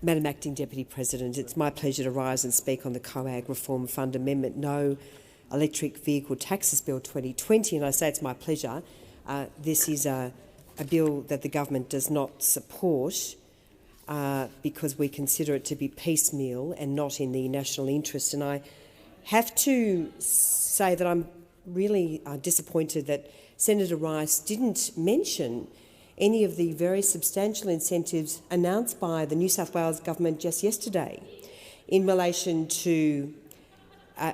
Madam Acting Deputy President, it's my pleasure to rise and speak on the COAG Reform Fund Amendment No Electric Vehicle Taxes Bill 2020, and I say it's my pleasure. This is a bill that the government does not support because we consider it to be piecemeal and not in the national interest. And I have to say that I'm really disappointed that Senator Rice didn't mention any of the very substantial incentives announced by the New South Wales government just yesterday in relation to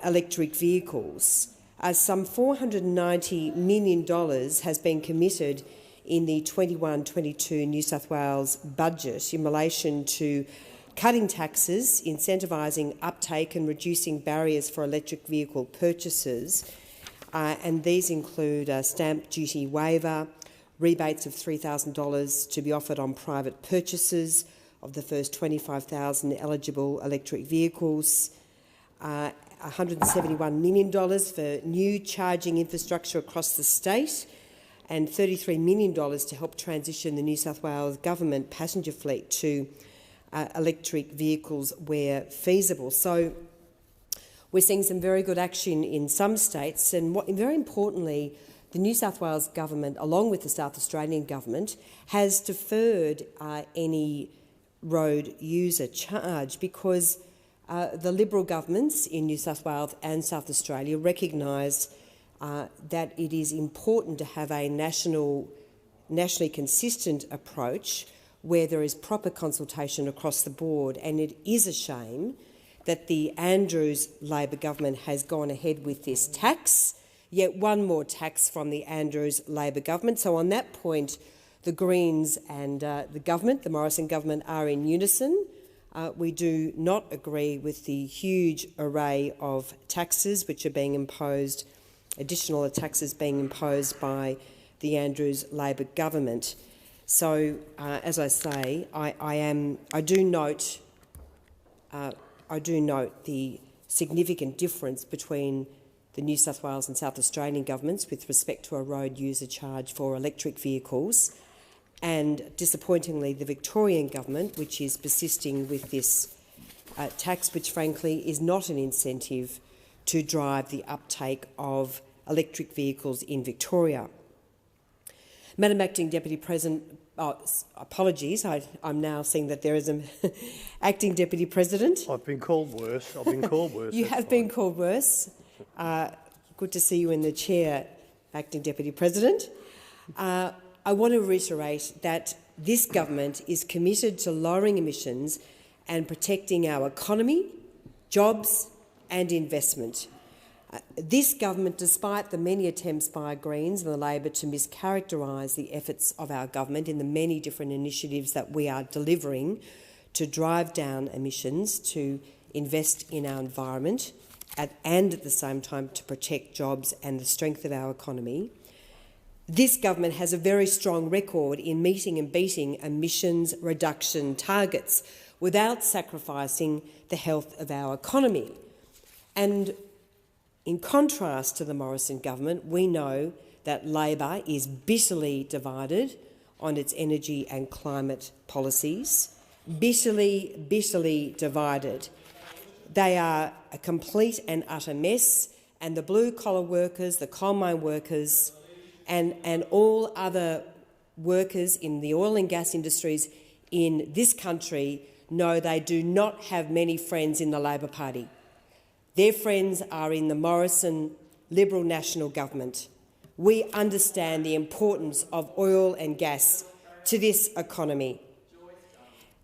electric vehicles. Some $490 million has been committed in the 21-22 New South Wales budget in relation to cutting taxes, incentivising uptake and reducing barriers for electric vehicle purchases. And these include a stamp duty waiver, rebates of $3,000 to be offered on private purchases of the first 25,000 eligible electric vehicles, $171 million for new charging infrastructure across the state, and $33 million to help transition the New South Wales government passenger fleet to electric vehicles where feasible. So we're seeing some very good action in some states, and very importantly, the New South Wales government, along with the South Australian government, has deferred any road user charge because the Liberal governments in New South Wales and South Australia recognise that it is important to have a nationally consistent approach where there is proper consultation across the board, and it is a shame that the Andrews Labor government has gone ahead with this tax, yet one more tax from the Andrews Labor government. So on that point, the Greens and the government, the Morrison government, are in unison. We do not agree with the huge array of taxes which are being imposed, additional taxes being imposed by the Andrews Labor government. So, as I say, I do note the significant difference between the New South Wales and South Australian governments with respect to a road user charge for electric vehicles, and disappointingly the Victorian government, which is persisting with this tax, which frankly is not an incentive to drive the uptake of electric vehicles in Victoria. Madam Acting Deputy President, apologies, I'm now seeing that there is an Acting Deputy President. I've been called worse. You have been called worse. Good to see you in the chair, Acting Deputy President. I want to reiterate that this government is committed to lowering emissions and protecting our economy, jobs and investment. This government, despite the many attempts by Greens and the Labor to mischaracterise the efforts of our government in the many different initiatives that we are delivering to drive down emissions, to invest in our environment, and at the same time to protect jobs and the strength of our economy, this government has a very strong record in meeting and beating emissions reduction targets without sacrificing the health of our economy. And in contrast to the Morrison government, we know that Labor is bitterly divided on its energy and climate policies. Bitterly divided. They are a complete and utter mess, and the blue-collar workers, the coal mine workers and all other workers in the oil and gas industries in this country know they do not have many friends in the Labor Party. Their friends are in the Morrison Liberal National Government. We understand the importance of oil and gas to this economy.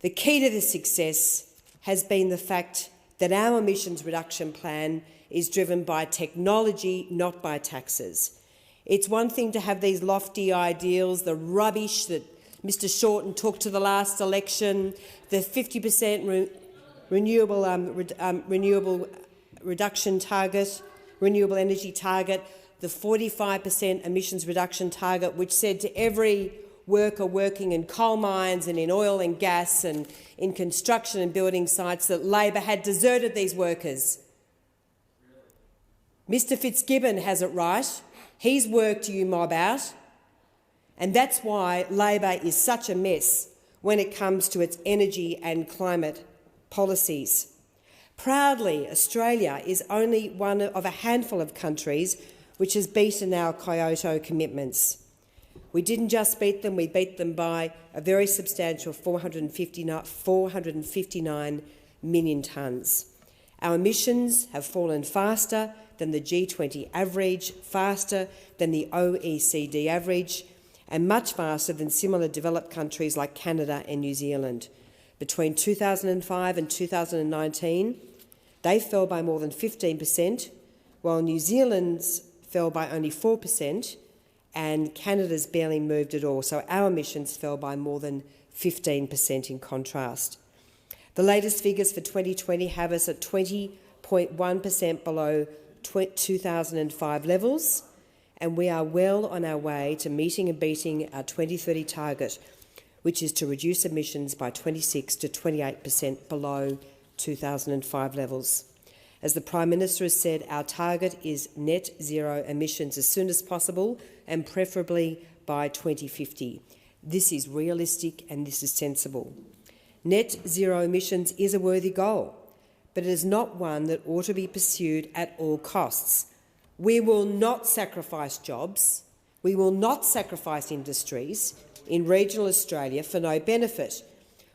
The key to this success has been the fact that our emissions reduction plan is driven by technology, not by taxes. It's one thing to have these lofty ideals, the rubbish that Mr Shorten took to the last election, the 50% renewable reduction target, renewable energy target, the 45% emissions reduction target, which said to every worker working in coal mines and in oil and gas and in construction and building sites that Labor had deserted these workers. Mr Fitzgibbon has it right. He's worked you mob out, and that's why Labor is such a mess when it comes to its energy and climate policies. Proudly, Australia is only one of a handful of countries which has beaten our Kyoto commitments. We didn't just beat them, we beat them by a very substantial 459 million tonnes. Our emissions have fallen faster than the G20 average, faster than the OECD average, and much faster than similar developed countries like Canada and New Zealand. Between 2005 and 2019, they fell by more than 15%, while New Zealand's fell by only 4%, and Canada's barely moved at all, so our emissions fell by more than 15% in contrast. The latest figures for 2020 have us at 20.1% below 2005 levels, and we are well on our way to meeting and beating our 2030 target, which is to reduce emissions by 26 to 28% below 2005 levels. As the Prime Minister has said, our target is net zero emissions as soon as possible and preferably by 2050. This is realistic and this is sensible. Net zero emissions is a worthy goal, but it is not one that ought to be pursued at all costs. We will not sacrifice jobs, we will not sacrifice industries in regional Australia for no benefit.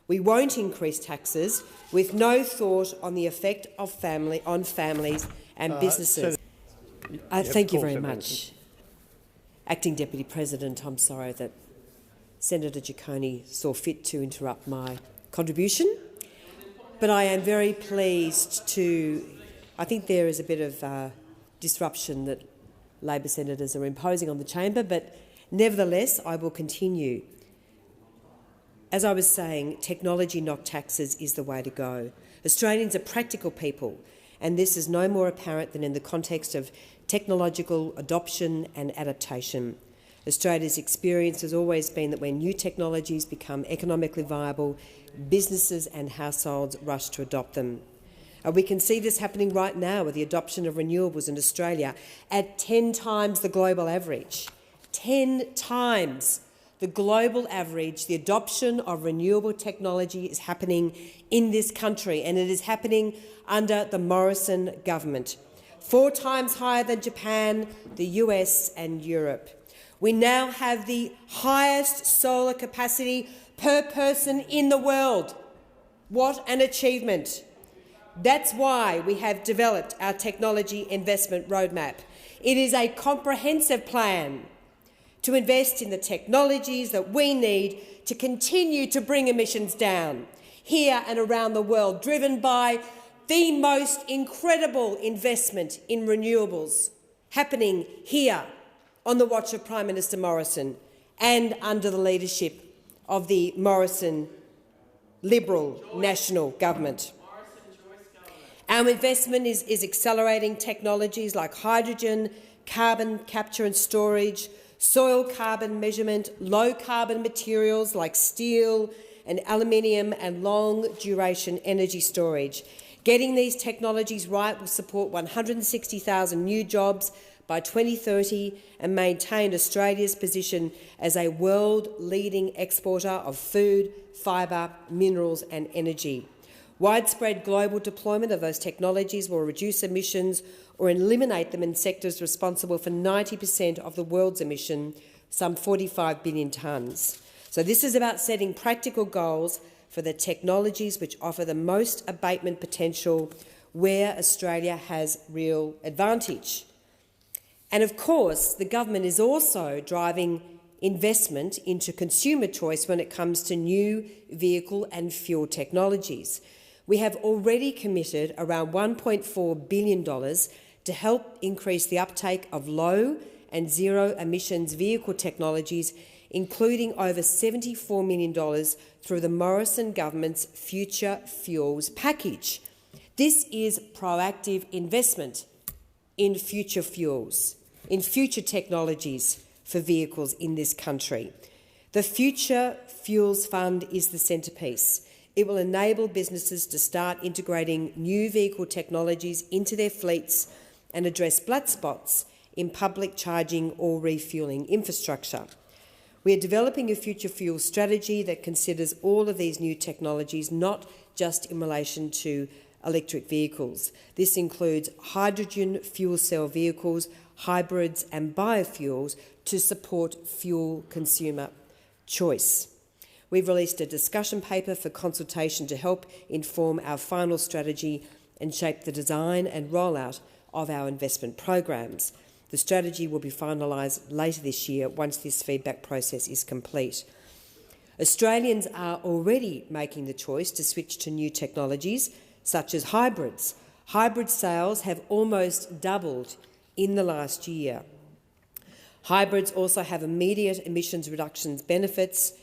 We won't increase taxes with no thought on the effect of on families and businesses. Thank you very much. Acting Deputy President, I'm sorry that Senator Ciccone saw fit to interrupt my contribution, but I am very pleased to— I think there is a bit of disruption that Labor senators are imposing on the chamber, but nevertheless I will continue. As I was saying, technology, not taxes, is the way to go. Australians are practical people, and this is no more apparent than in the context of technological adoption and adaptation. Australia's experience has always been that when new technologies become economically viable, businesses and households rush to adopt them. We can see this happening right now with the adoption of renewables in Australia at 10 times the global average. 10 times the global average, the adoption of renewable technology is happening in this country, and it is happening under the Morrison government. 4 times higher than Japan, the US and Europe. We now have the highest solar capacity per person in the world. What an achievement. That's why we have developed our technology investment roadmap. It is a comprehensive plan to invest in the technologies that we need to continue to bring emissions down here and around the world, driven by the most incredible investment in renewables happening here on the watch of Prime Minister Morrison and under the leadership of the Morrison Liberal National Government. Our investment is accelerating technologies like hydrogen, carbon capture and storage, soil carbon measurement, low-carbon materials like steel and aluminium, and long-duration energy storage. Getting these technologies right will support 160,000 new jobs by 2030 and maintain Australia's position as a world-leading exporter of food, fibre, minerals and energy. Widespread global deployment of those technologies will reduce emissions or eliminate them in sectors responsible for 90% of the world's emission, some 45 billion tonnes. So this is about setting practical goals for the technologies which offer the most abatement potential, where Australia has real advantage. And of course, the government is also driving investment into consumer choice when it comes to new vehicle and fuel technologies. We have already committed around $1.4 billion to help increase the uptake of low and zero emissions vehicle technologies, including over $74 million through the Morrison government's Future Fuels package. This is proactive investment in future fuels, in future technologies for vehicles in this country. The Future Fuels Fund is the centrepiece. It will enable businesses to start integrating new vehicle technologies into their fleets and address black spots in public charging or refuelling infrastructure. We are developing a future fuel strategy that considers all of these new technologies, not just in relation to electric vehicles. This includes hydrogen fuel cell vehicles, hybrids and biofuels to support fuel consumer choice. We've released a discussion paper for consultation to help inform our final strategy and shape the design and rollout of our investment programs. The strategy will be finalised later this year once this feedback process is complete. Australians are already making the choice to switch to new technologies such as hybrids. Hybrid sales have almost doubled in the last year. Hybrids also have immediate emissions reductions benefits,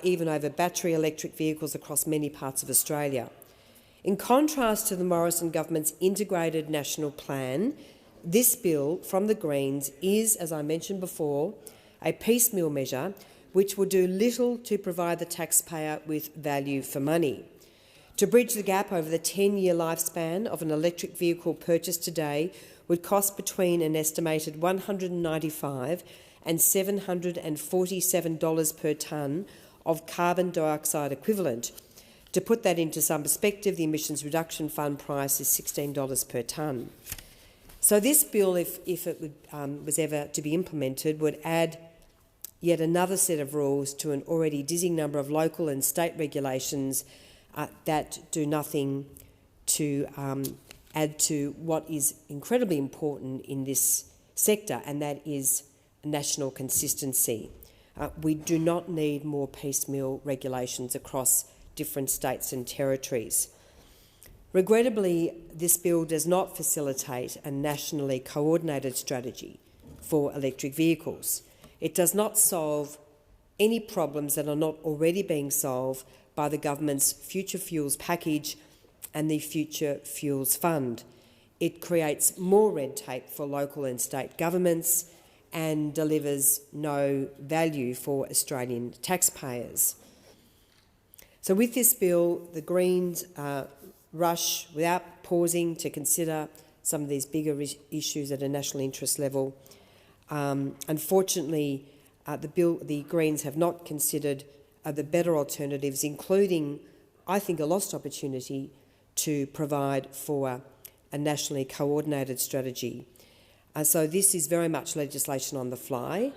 even over battery electric vehicles across many parts of Australia. In contrast to the Morrison government's integrated national plan, this bill from the Greens is, as I mentioned before, a piecemeal measure which will do little to provide the taxpayer with value for money. To bridge the gap over the 10-year lifespan of an electric vehicle purchased today would cost between an estimated $195 and $747 per tonne of carbon dioxide equivalent. To put that into some perspective, the Emissions Reduction Fund price is $16 per tonne. So this bill, if it was ever to be implemented, would add yet another set of rules to an already dizzying number of local and state regulations that do nothing to add to what is incredibly important in this sector, and that is national consistency. We do not need more piecemeal regulations across different states and territories. Regrettably, this bill does not facilitate a nationally coordinated strategy for electric vehicles. It does not solve any problems that are not already being solved by the government's Future Fuels package and the Future Fuels Fund. It creates more red tape for local and state governments and delivers no value for Australian taxpayers. So with this bill, the Greens rush without pausing to consider some of these bigger issues at a national interest level. Unfortunately, the Greens have not considered the better alternatives, including, I think, a lost opportunity to provide for a nationally coordinated strategy. So this is very much legislation on the fly.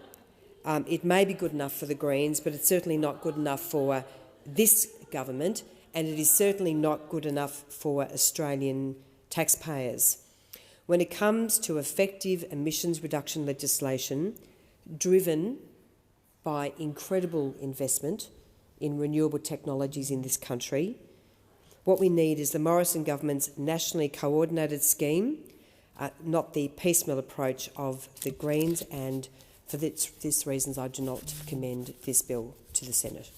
It may be good enough for the Greens, but it's certainly not good enough for this government, and it is certainly not good enough for Australian taxpayers. When it comes to effective emissions reduction legislation driven by incredible investment in renewable technologies in this country, what we need is the Morrison government's nationally coordinated scheme, not the piecemeal approach of the Greens, and for this reasons I do not commend this bill to the Senate.